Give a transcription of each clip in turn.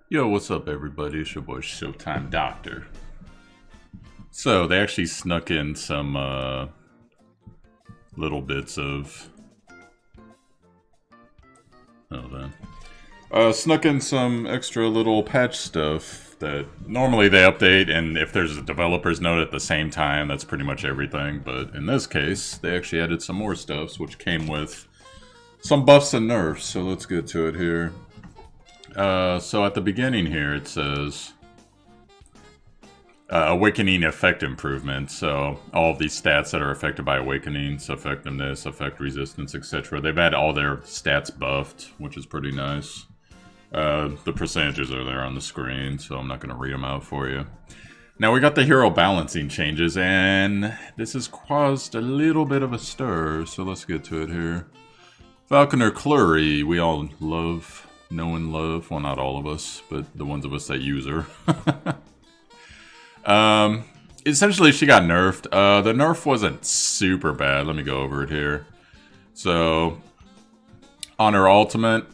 Yo, what's up, everybody? It's your boy Showtimedr. So they actually snuck in some little bits of. Oh, then. Snuck in some extra little patch stuff that normally they update, and if there's a developer's note at the same time, that's pretty much everything. But in this case, they actually added some more stuffs, which came with some buffs and nerfs. So let's get to it here. So at the beginning here, it says Awakening effect improvement. So all of these stats that are affected by Awakenings, effectiveness, effect resistance, etc. They've had all their stats buffed, which is pretty nice. The percentages are there on the screen, so I'm not going to read them out for you. Now we got the hero balancing changes, and this has caused a little bit of a stir, so let's get to it here. Falconer Clury, we all know and love. Well, not all of us, but the ones of us that use her. Essentially, she got nerfed. The nerf wasn't super bad. Let me go over it here. So, on her ultimate,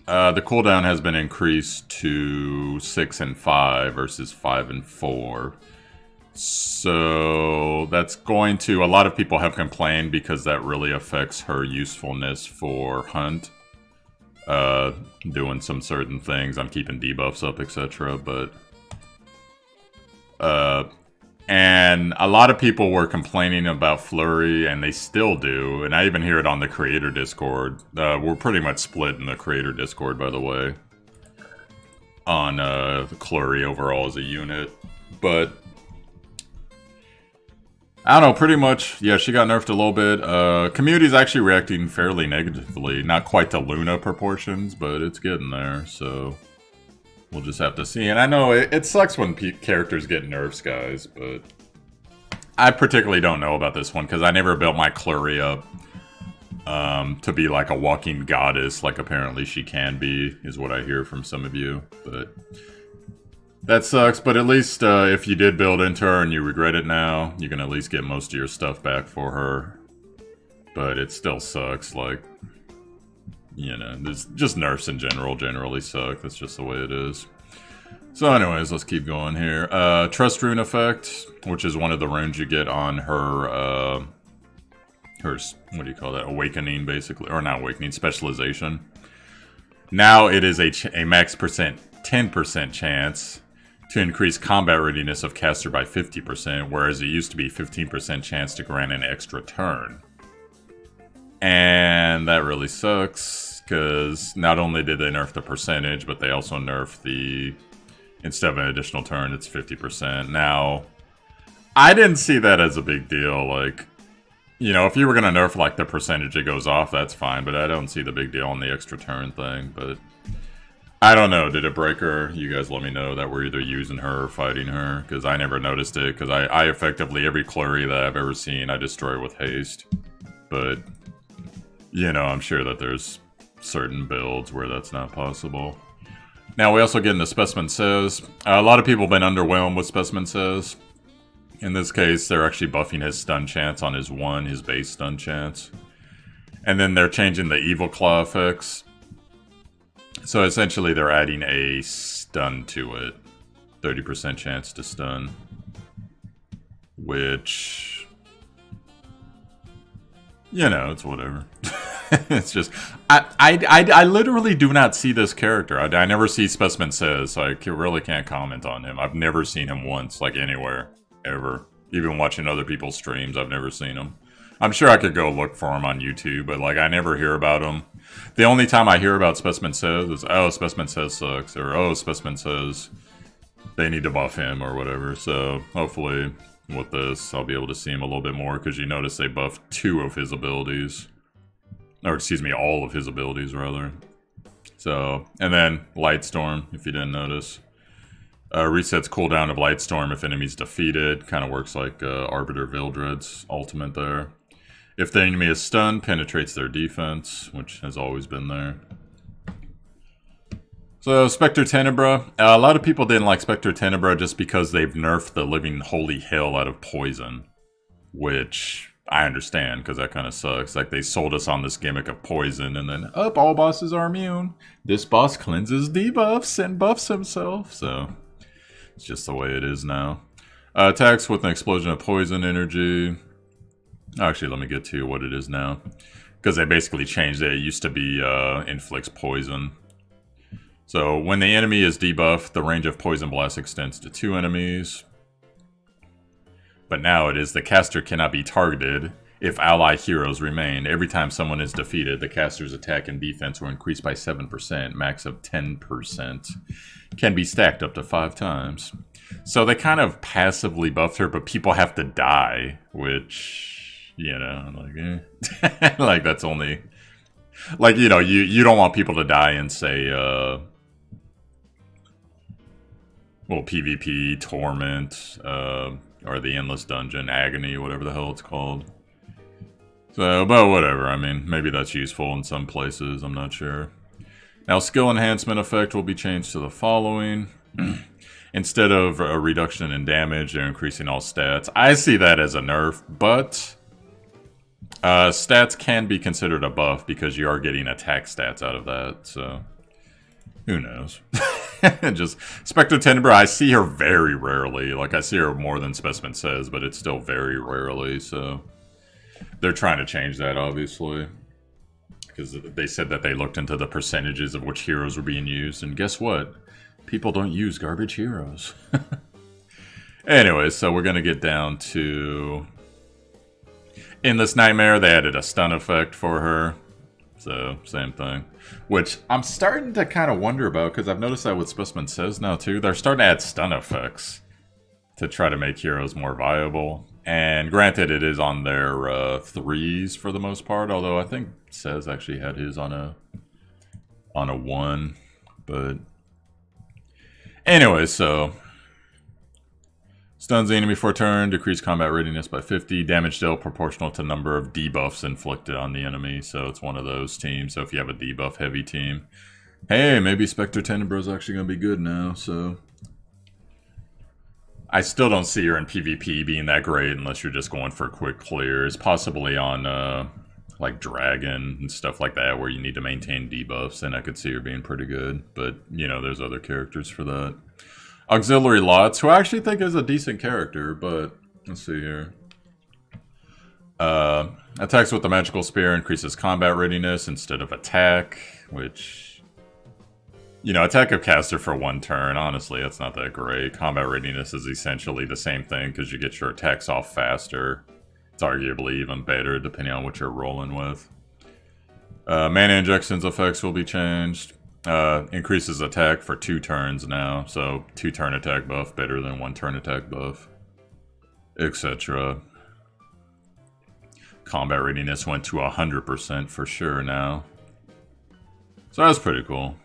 the cooldown has been increased to 6 and 5 versus 5 and 4. So that's going to, a lot of people have complained because that really affects her usefulness for hunt. Doing some certain things. I'm keeping debuffs up, etc. But and a lot of people were complaining about Flurry, and they still do. And I even hear it on the creator Discord. We're pretty much split in the creator Discord, by the way, on Flurry overall as a unit. But I don't know, pretty much, yeah, she got nerfed a little bit. Community's actually reacting fairly negatively. Not quite to Luna proportions, but it's getting there, so we'll just have to see. And I know it sucks when characters get nerfs, guys, but I particularly don't know about this one, because I never built my Clury up to be like a walking goddess, like apparently she can be, is what I hear from some of you, but that sucks, but at least if you did build into her and you regret it now, you can at least get most of your stuff back for her. But it still sucks, like, you know, there's just nerfs in general generally suck. That's just the way it is. So anyways, let's keep going here. Trust Rune effect, which is one of the runes you get on her, what do you call that? Awakening, basically. Or not Awakening, Specialization. Now it is a max 10% chance to increase combat readiness of caster by 50%, whereas it used to be 15% chance to grant an extra turn. And that really sucks, because not only did they nerf the percentage, but they also nerfed the, instead of an additional turn, it's 50%. Now, I didn't see that as a big deal. Like, you know, if you were going to nerf like the percentage it goes off, that's fine, but I don't see the big deal on the extra turn thing, but I don't know, did it break her? You guys let me know that we're either using her or fighting her, because I never noticed it, because I effectively, every Clury that I've ever seen, I destroy with haste. But, you know, I'm sure that there's certain builds where that's not possible. Now, we also get into Specimen Says. A lot of people have been underwhelmed with Specimen Says. In this case, they're actually buffing his stun chance on his 1, his base stun chance. And then they're changing the Evil Claw effects. So essentially they're adding a stun to it. 30% chance to stun. Which, you know, it's whatever. It's just, I literally do not see this character. I never see Specimen Says, so I really can't comment on him. I've never seen him once, like anywhere, ever. Even watching other people's streams, I've never seen him. I'm sure I could go look for him on YouTube, but like I never hear about him. The only time I hear about Specimen Says is, oh, Specimen Says sucks, or oh, Specimen Says they need to buff him, or whatever. So hopefully with this, I'll be able to see him a little bit more, because you notice they buffed 2 of his abilities. Or excuse me, all of his abilities, rather. So, and then Lightstorm, if you didn't notice. Resets cooldown of Lightstorm if enemies defeated. Kind of works like Arbiter Vildred's ultimate there. If the enemy is stunned, penetrates their defense, which has always been there. So, Spectre Tenebra. A lot of people didn't like Spectre Tenebra just because they've nerfed the living holy hell out of poison. Which, I understand, because that kind of sucks. Like, they sold us on this gimmick of poison, and then, all bosses are immune. This boss cleanses debuffs and buffs himself, so it's just the way it is now. Attacks with an explosion of poison energy. Actually, let me get to what it is now. Because they basically changed it. It used to be inflicts poison. So when the enemy is debuffed, the range of poison blast extends to 2 enemies. But now it is the caster cannot be targeted if ally heroes remain. Every time someone is defeated, the caster's attack and defense will increase by 7%, max of 10%. Can be stacked up to 5 times. So they kind of passively buffed her, but people have to die, which, you know, like, like that's only, like, you know, you don't want people to die in, say, well, PvP, Torment, or the Endless Dungeon, Agony, whatever the hell it's called. So, but whatever, I mean, maybe that's useful in some places, I'm not sure. Now, skill enhancement effect will be changed to the following. Instead of a reduction in damage, they're increasing all stats. I see that as a nerf, but stats can be considered a buff because you are getting attack stats out of that, so who knows. Just Spectre Tenebra, I see her very rarely. Like, I see her more than Specimen says, but it's still very rarely, so they're trying to change that, obviously. Because they said that they looked into the percentages of which heroes were being used, and guess what? People don't use garbage heroes. Anyway, so we're going to get down to Endless Nightmare. They added a stun effect for her. So, same thing. Which I'm starting to kind of wonder about, because I've noticed that with Specimen Says now, too. They're starting to add stun effects to try to make heroes more viable. And granted, it is on their 3s for the most part, although I think Says actually had his on a 1. But anyway, so stuns the enemy for a turn, decrease combat readiness by 50, damage dealt proportional to number of debuffs inflicted on the enemy. So it's one of those teams. So if you have a debuff heavy team, hey, maybe Spectre Tenebra is actually going to be good now. So I still don't see her in PvP being that great unless you're just going for quick clears, possibly on like Dragon and stuff like that where you need to maintain debuffs, and I could see her being pretty good. But, you know, there's other characters for that. Auxiliary Lots, who I actually think is a decent character, but let's see here. Attacks with the Magical Spear increases combat readiness instead of attack, which, you know, attack of caster for 1 turn, honestly, that's not that great. Combat readiness is essentially the same thing because you get your attacks off faster. It's arguably even better depending on what you're rolling with. Mana injections effects will be changed. Increases attack for 2 turns now, so 2-turn attack buff better than 1-turn attack buff, etc. Combat readiness went to 100% for sure now, so that's pretty cool.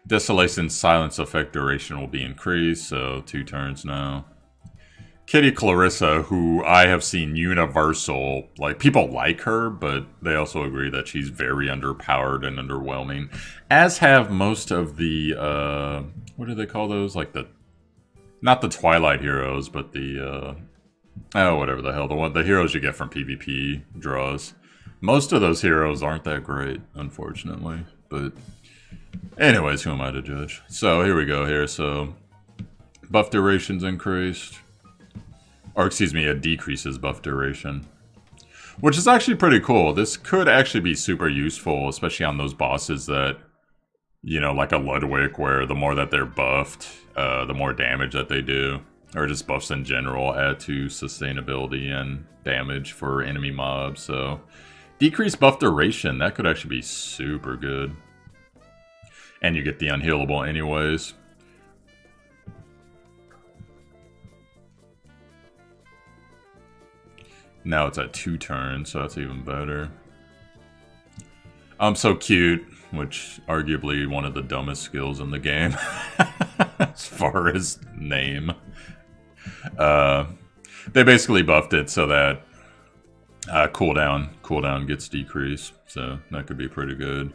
Desolation silence effect duration will be increased, so 2 turns now. Kitty Clarissa, who I have seen universal, like, people like her, but they also agree that she's very underpowered and underwhelming. As have most of the, what do they call those? Like not the Twilight heroes, but the, whatever the hell, the heroes you get from PvP draws. Most of those heroes aren't that great, unfortunately, but anyways, who am I to judge? So here we go here, so buff duration's increased. Or, excuse me, it decreases buff duration. Which is actually pretty cool. This could actually be super useful, especially on those bosses that, you know, like a Ludwig, where the more that they're buffed, the more damage that they do. Or just buffs in general add to sustainability and damage for enemy mobs. So, decreased buff duration, that could actually be super good. And you get the unhealable anyways. Now it's at 2 turns, so that's even better. I'm so cute, which arguably one of the dumbest skills in the game as far as name. They basically buffed it so that cooldown gets decreased, so that could be pretty good.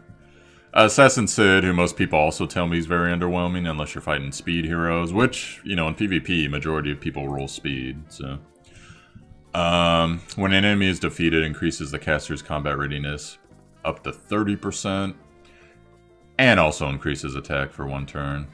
Assassin Sid, who most people also tell me is very underwhelming unless you're fighting speed heroes, which, you know, in PvP, majority of people roll speed, so. When an enemy is defeated, increases the caster's combat readiness up to 30%. And also increases attack for 1 turn.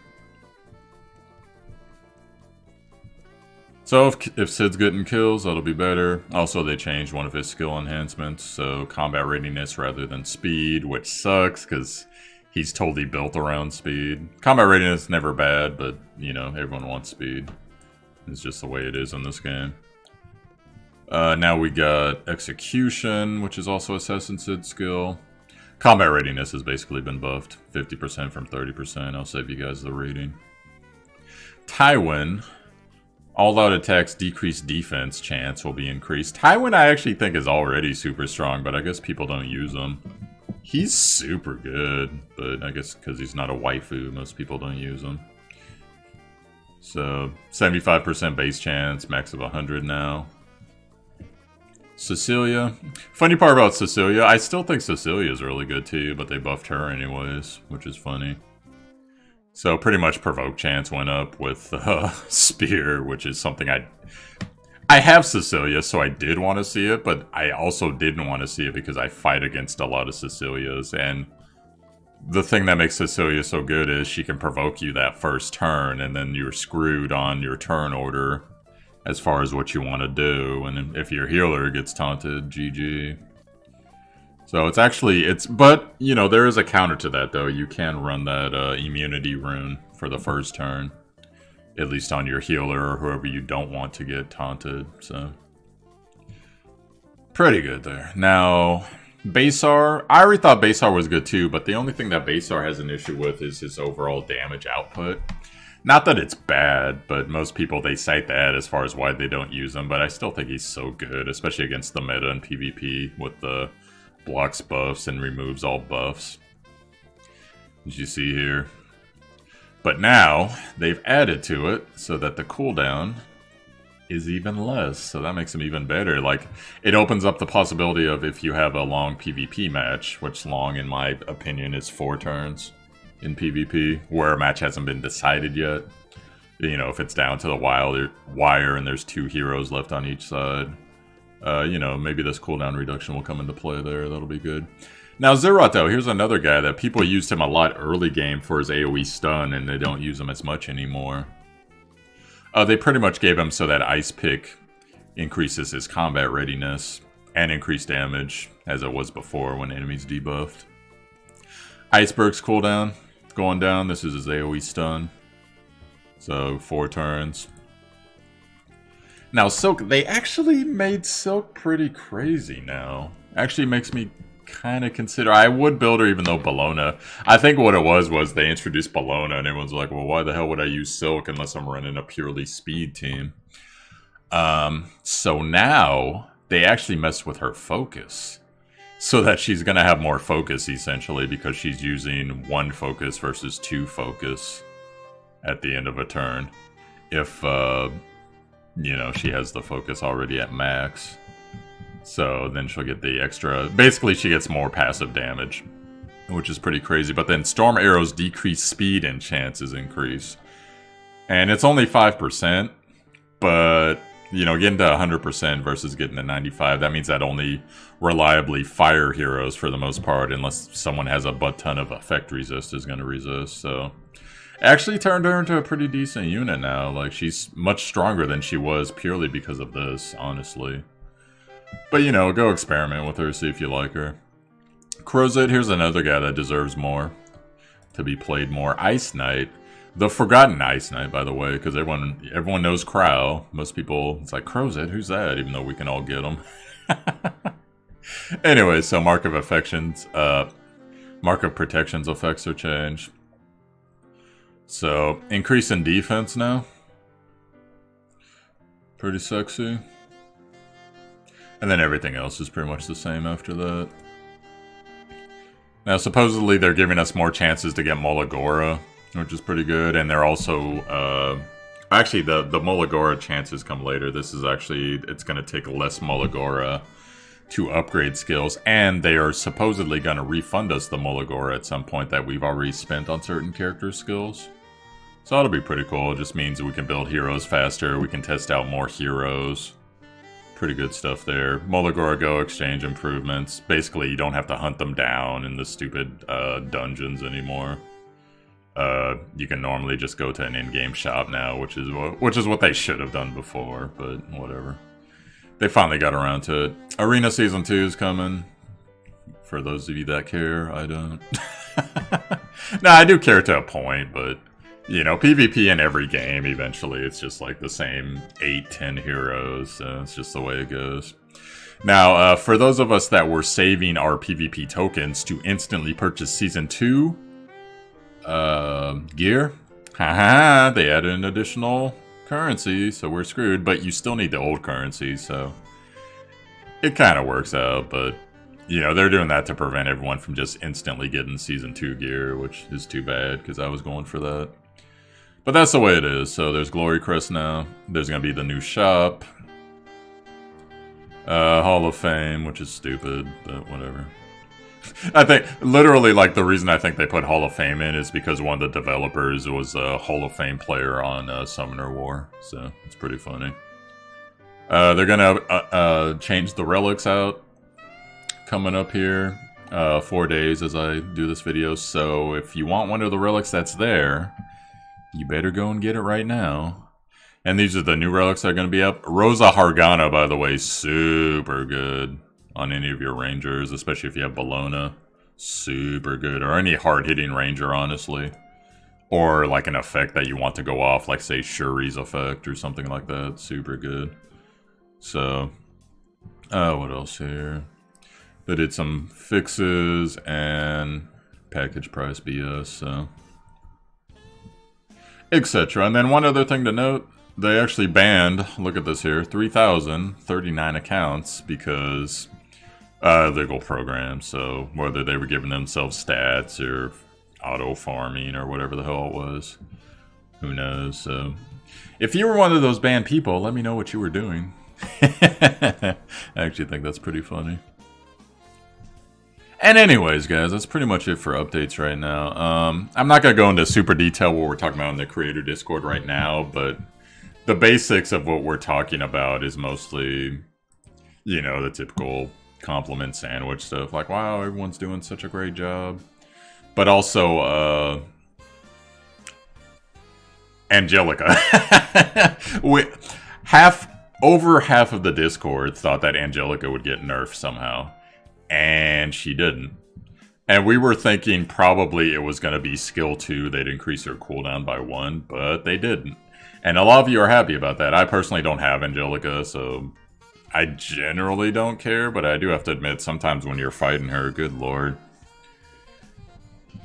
So if Sid's getting kills, that'll be better. Also, they changed one of his skill enhancements, so combat readiness rather than speed, which sucks because he's totally built around speed. Combat readiness is never bad, but, you know, everyone wants speed. It's just the way it is in this game. Now we got Execution, which is also Assassin Sid's skill. Combat readiness has basically been buffed. 50% from 30%. I'll save you guys the reading. Tywin. All-out attacks decreased defense chance will be increased. Tywin I actually think is already super strong, but I guess people don't use him. He's super good, but I guess because he's not a waifu, most people don't use him. So, 75% base chance, max of 100 now. Cecilia. Funny part about Cecilia, I still think Cecilia is really good too, but they buffed her anyways, which is funny. So pretty much provoke chance went up with Spear, which is something I have Cecilia, so I did want to see it, but I also didn't want to see it because I fight against a lot of Cecilias, and the thing that makes Cecilia so good is she can provoke you that first turn, and then you're screwed on your turn order as far as what you want to do, and if your healer gets taunted, GG. So it's actually, but, you know, there is a counter to that, though. You can run that immunity rune for the first turn. At least on your healer or whoever you don't want to get taunted, so. Pretty good there. Now, Basar, I already thought Basar was good too, but the only thing that Basar has an issue with is his overall damage output. Not that it's bad, but most people, they cite that as far as why they don't use him, but I still think he's so good, especially against the meta in PvP with the blocks buffs and removes all buffs, as you see here. But now, they've added to it so that the cooldown is even less, so that makes him even better. Like, it opens up the possibility of if you have a long PvP match, which long, in my opinion, is 4 turns in PvP, where a match hasn't been decided yet. You know, if it's down to the wire and there's 2 heroes left on each side. You know, maybe this cooldown reduction will come into play there. That'll be good. Now, Zerat, though, here's another guy that people used him a lot early game for his AoE stun, and they don't use him as much anymore. They pretty much gave him so that Ice Pick increases his combat readiness and increased damage, as it was before when enemies debuffed. Iceberg's cooldown going down. This is his AoE stun. So, 4 turns. Now, Silk, they actually made Silk pretty crazy now. Actually makes me kind of consider, I would build her even though Bellona, I think what it was they introduced Bellona and everyone's like, well, why the hell would I use Silk unless I'm running a purely speed team? So now, they actually messed with her focus. So that she's going to have more focus, essentially, because she's using 1 focus versus 2 focus at the end of a turn. If, you know, she has the focus already at max. So then she'll get the extra... Basically, she gets more passive damage, which is pretty crazy. But then Storm Arrows decrease speed and chances increase. And it's only 5%, but, you know, getting to 100% versus getting to 95, that means that only reliably fire heroes, for the most part, unless someone has a butt ton of effect resist, is going to resist, so... Actually turned her into a pretty decent unit now. Like, she's much stronger than she was purely because of this, honestly. But, you know, go experiment with her, see if you like her. Crozet, here's another guy that deserves more to be played more. Ice Knight. The Forgotten Ice Knight, by the way, because everyone knows Crow. Most people, it's like, Crozet, who's that? Even though we can all get him. Anyway, so Mark of Affections, Mark of Protections effects are changed. So, increase in defense now. Pretty sexy. And then everything else is pretty much the same after that. Now, supposedly they're giving us more chances to get Molagora, which is pretty good. And they're also, actually, the Molagora chances come later. This is actually, it's going to take less Molagora to upgrade skills. And they are supposedly going to refund us the Molagora at some point that we've already spent on certain character skills. So that'll be pretty cool. It just means that we can build heroes faster. We can test out more heroes. pretty good stuff there. Molagora exchange improvements. Basically, you don't have to hunt them down in the stupid dungeons anymore. You can normally just go to an in-game shop now, which is what they should have done before, but whatever. They finally got around to it. Arena Season 2 is coming. For those of you that care, I don't. No, I do care to a point, but, you know, PvP in every game, eventually, it's just like the same 8-10 heroes, so it's just the way it goes. Now, for those of us that were saving our PvP tokens to instantly purchase Season 2 gear, haha, they added an additional currency, so we're screwed, but you still need the old currency, so it kind of works out, but, you know, they're doing that to prevent everyone from just instantly getting Season 2 gear, which is too bad, because I was going for that. But that's the way it is, so there's Glory Crest now, there's going to be the new shop, Hall of Fame, which is stupid, but whatever. I think, literally, like, the reason I think they put Hall of Fame in is because one of the developers was a Hall of Fame player on Summoner War, so it's pretty funny. They're gonna change the relics out coming up here, 4 days as I do this video, so if you want one of the relics that's there, you better go and get it right now. And these are the new relics that are gonna be up. Rosa Hargana, by the way, super good on any of your rangers, especially if you have Bologna. Super good. Or any hard-hitting ranger, honestly. Or like an effect that you want to go off, like say Shuri's effect or something like that. Super good. So, what else here? They did some fixes and package price BS, so. Etc. And then one other thing to note, they actually banned, look at this here, 3,039 accounts because legal programs, so whether they were giving themselves stats or auto farming or whatever the hell it was, who knows. So if you were one of those banned people, let me know what you were doing. I actually think that's pretty funny. And anyways, guys, that's pretty much it for updates right now. I'm not gonna go into super detail what we're talking about in the creator Discord right now, but the basics of what we're talking about is mostly, you know, the typical compliment sandwich stuff, like, wow, everyone's doing such a great job. But also, Angelica. Over half of the Discord thought that Angelica would get nerfed somehow. And she didn't. And we were thinking probably it was going to be skill 2, they'd increase her cooldown by 1, but they didn't. And a lot of you are happy about that. I personally don't have Angelica, so I generally don't care, but I do have to admit, sometimes when you're fighting her, good lord.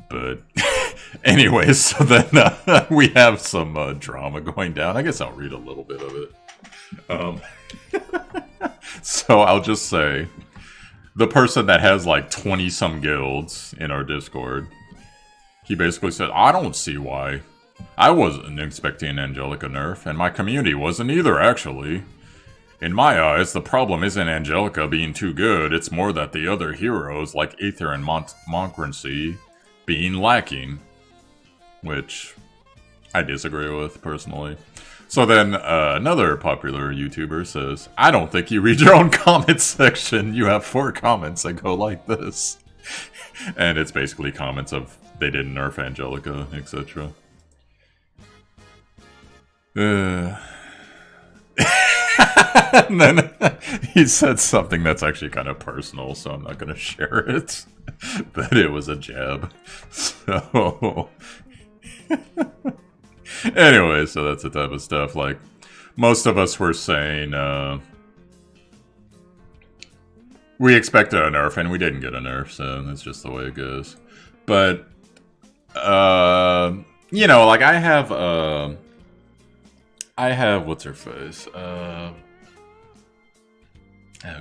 But anyways, so then we have some drama going down. I guess I'll read a little bit of it. So I'll just say, the person that has like 20-some guilds in our Discord, he basically said, I don't see why. I wasn't expecting Angelica nerf, and my community wasn't either, actually. In my eyes, the problem isn't Angelica being too good, it's more that the other heroes, like Aether and Montmorency, being lacking. Which I disagree with, personally. So then, another popular YouTuber says, I don't think you read your own comment section. You have 4 comments that go like this. And it's basically comments of, they didn't nerf Angelica, etc. And then he said something that's actually kind of personal, so I'm not going to share it. But it was a jab. So... Anyway, so that's the type of stuff, like, most of us were saying, we expected a nerf, and we didn't get a nerf, so that's just the way it goes. But, you know, like, I have, what's her face, oh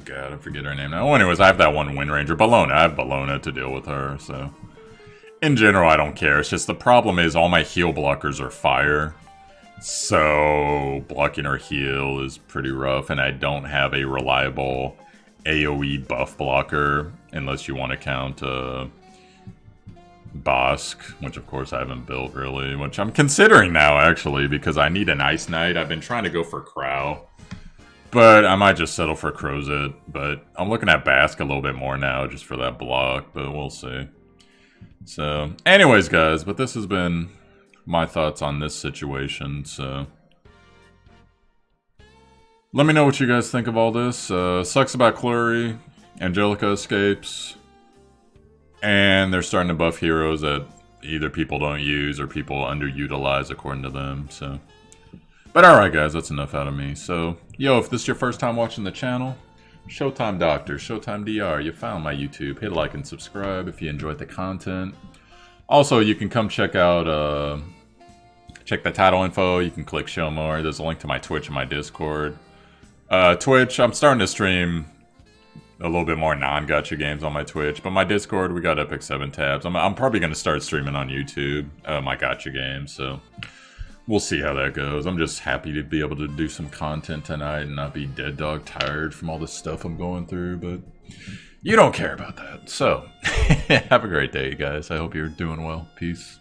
god, I forget her name now. Well, anyways, I have that one Wind Ranger, Bologna. I have Bologna to deal with her, so... In general, I don't care. It's just the problem is all my heal blockers are fire. So, blocking her heal is pretty rough, and I don't have a reliable AoE buff blocker, unless you want to count Bosk, which of course I haven't built really, which I'm considering now actually, because I need an Ice Knight. I've been trying to go for Crow, But I might just settle for Crozet. But I'm looking at Basque a little bit more now just for that block. But we'll see. So, anyways, guys. But this has been my thoughts on this situation. So, let me know what you guys think of all this. Sucks about Clury. Angelica escapes. And they're starting to buff heroes that either people don't use or people underutilize according to them. So, but alright guys, that's enough out of me. So, yo, if this is your first time watching the channel, Showtime Doctor, Showtime DR, you found my YouTube. Hit like and subscribe if you enjoyed the content. Also, you can come check out, check the title info. You can click show more. There's a link to my Twitch and my Discord. Twitch, I'm starting to stream a little bit more non-gacha games on my Twitch, but my Discord, we got Epic 7 tabs. I'm probably going to start streaming on YouTube, my gacha games, so we'll see how that goes. I'm just happy to be able to do some content tonight and not be dead dog tired from all the stuff I'm going through, but you don't care about that. So, have a great day, guys. I hope you're doing well. Peace.